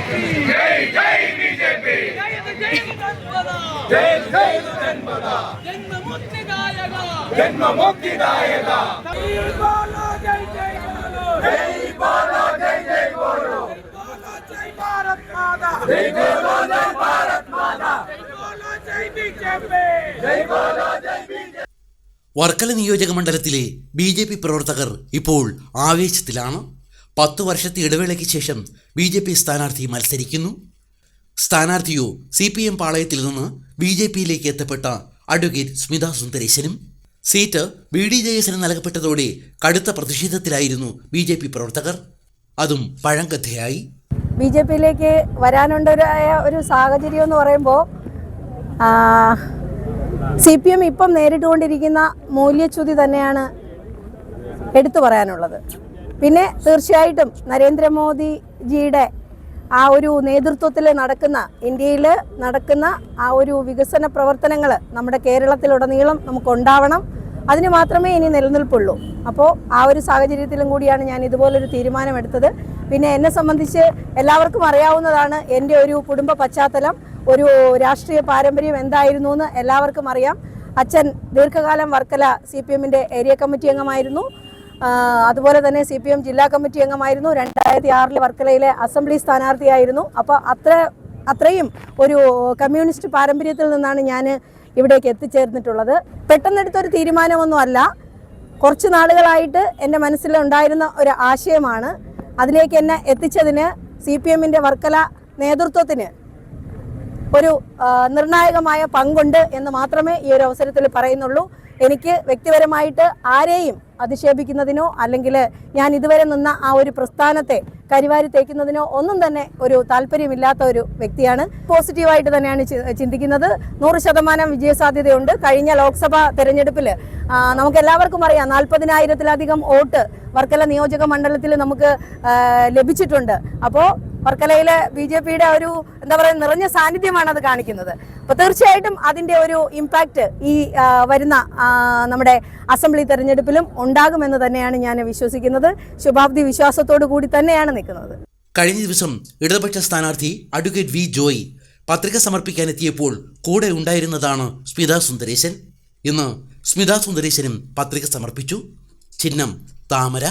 जय जय बीजेपी जय जनपदा जन्म मुक्तिदायक जय बोलो जय जय बोलो जय बोलो जय जय बोलो जय भारत माता जय बोलो जय भारत माता जय बोलो जय बीजेपी जय बोलो जय बीजेपी. വർക്കല നിയോജക മണ്ഡലത്തിലെ BJP പ്രവർത്തകർ ഇപ്പോൾ ആവേശത്തിലാണ്. 10 വർഷത്തെ ഇടവേളയ്ക്ക് ശേഷം BJP സ്ഥാനാർത്ഥി മത്സരിക്കുന്നു. സ്ഥാനാർത്ഥിയോ CPM പാളയത്തിൽ നിന്ന് BJPയിലേക്ക് എത്തപ്പെട്ട അഡ്വക്കേറ്റ് സ്മിത സുന്ദരേശനും. സീറ്റ് BDJSന് നൽകപ്പെട്ടതോടെ കടുത്ത പ്രതിഷേധത്തിലായിരുന്നു BJP പ്രവർത്തകർ. അതും പഴങ്കഥയായി. BJPയിലേക്ക് വരാനുണ്ടായ ഒരു സാഹചര്യം എന്ന് പറയുമ്പോൾ CPM ഇപ്പം നേരിട്ടുകൊണ്ടിരിക്കുന്ന മൂല്യച്യുതി തന്നെയാണ് എടുത്തു പറയാനുള്ളത്. പിന്നെ തീർച്ചയായിട്ടും നരേന്ദ്രമോദിജിയുടെ ആ ഒരു നേതൃത്വത്തിൽ നടക്കുന്ന ഇന്ത്യയിൽ നടക്കുന്ന ആ ഒരു വികസന പ്രവർത്തനങ്ങൾ നമ്മുടെ കേരളത്തിലുടനീളം നമുക്കുണ്ടാവണം. അതിന് മാത്രമേ ഇനി നിലനിൽപ്പുള്ളൂ. അപ്പോൾ ആ ഒരു സാഹചര്യത്തിലും കൂടിയാണ് ഞാൻ ഇതുപോലൊരു തീരുമാനമെടുത്തത്. പിന്നെ എന്നെ സംബന്ധിച്ച് എല്ലാവർക്കും അറിയാവുന്നതാണ് എൻ്റെ ഒരു കുടുംബ പശ്ചാത്തലം, ഒരു രാഷ്ട്രീയ പാരമ്പര്യം എന്തായിരുന്നു എന്ന് എല്ലാവർക്കും അറിയാം. അച്ഛൻ ദീർഘകാലം വർക്കല CPMൻ്റെ ഏരിയ കമ്മിറ്റി അംഗമായിരുന്നു. അതുപോലെ തന്നെ CPM ജില്ലാ കമ്മിറ്റി അംഗമായിരുന്നു. 2006 വർക്കലയിലെ അസംബ്ലി സ്ഥാനാർത്ഥിയായിരുന്നു. അപ്പോൾ അത്രയും ഒരു കമ്മ്യൂണിസ്റ്റ് പാരമ്പര്യത്തിൽ നിന്നാണ് ഞാൻ ഇവിടേക്ക് എത്തിച്ചേർന്നിട്ടുള്ളത്. പെട്ടെന്നെടുത്തൊരു തീരുമാനമൊന്നും അല്ല. കുറച്ച് നാളുകളായിട്ട് എൻ്റെ മനസ്സിലുണ്ടായിരുന്ന ഒരു ആശയമാണ്. അതിലേക്ക് എന്നെ എത്തിച്ചതിന് CPMൻ്റെ വർക്കല നേതൃത്വത്തിന് ഒരു നിർണായകമായ പങ്കുണ്ട് എന്ന് മാത്രമേ ഈ ഒരു അവസരത്തിൽ പറയുന്നുള്ളൂ. എനിക്ക് വ്യക്തിപരമായിട്ട് ആരെയും അധിക്ഷേപിക്കുന്നതിനോ അല്ലെങ്കിൽ ഞാൻ ഇതുവരെ നിന്ന ആ ഒരു പ്രസ്ഥാനത്തെ കരിവാരി തേക്കുന്നതിനോ ഒന്നും തന്നെ ഒരു താല്പര്യമില്ലാത്ത ഒരു വ്യക്തിയാണ്. പോസിറ്റീവായിട്ട് തന്നെയാണ് ചിന്തിക്കുന്നത്. 100% വിജയസാധ്യതയുണ്ട്. കഴിഞ്ഞ ലോക്സഭാ തെരഞ്ഞെടുപ്പിൽ നമുക്കെല്ലാവർക്കും അറിയാം 40,000-ത്തിലധികം വോട്ട് വർക്കല നിയോജക മണ്ഡലത്തിൽ നമുക്ക് ലഭിച്ചിട്ടുണ്ട്. അപ്പോൾ വർക്കലയിലെ BJPയുടെ ഒരു എന്താ പറയുക നിറഞ്ഞ സാന്നിധ്യമാണ് അത് കാണിക്കുന്നത്. അപ്പോൾ തീർച്ചയായിട്ടും അതിൻ്റെ ഒരു ഇമ്പാക്റ്റ് ഈ വരുന്ന നമ്മുടെ അസംബ്ലി തെരഞ്ഞെടുപ്പിലും ഉണ്ടാകുമെന്ന് തന്നെയാണ് ഞാൻ വിശ്വസിക്കുന്നത്. ശുഭാപ്തി വിശ്വാസത്തോടു കൂടി തന്നെയാണ് നിൽക്കുന്നത്. കഴിഞ്ഞ ദിവസം ഇടതുപക്ഷ സ്ഥാനാർത്ഥി അഡ്വക്കേറ്റ് V. ജോയ് പത്രിക സമർപ്പിക്കാനെത്തിയപ്പോൾ കൂടെ ഉണ്ടായിരുന്നതാണ് സ്മിത സുന്ദരേശൻ. ഇന്ന് സ്മിത സുന്ദരേശനും പത്രിക സമർപ്പിച്ചു. ചിഹ്നം താമര.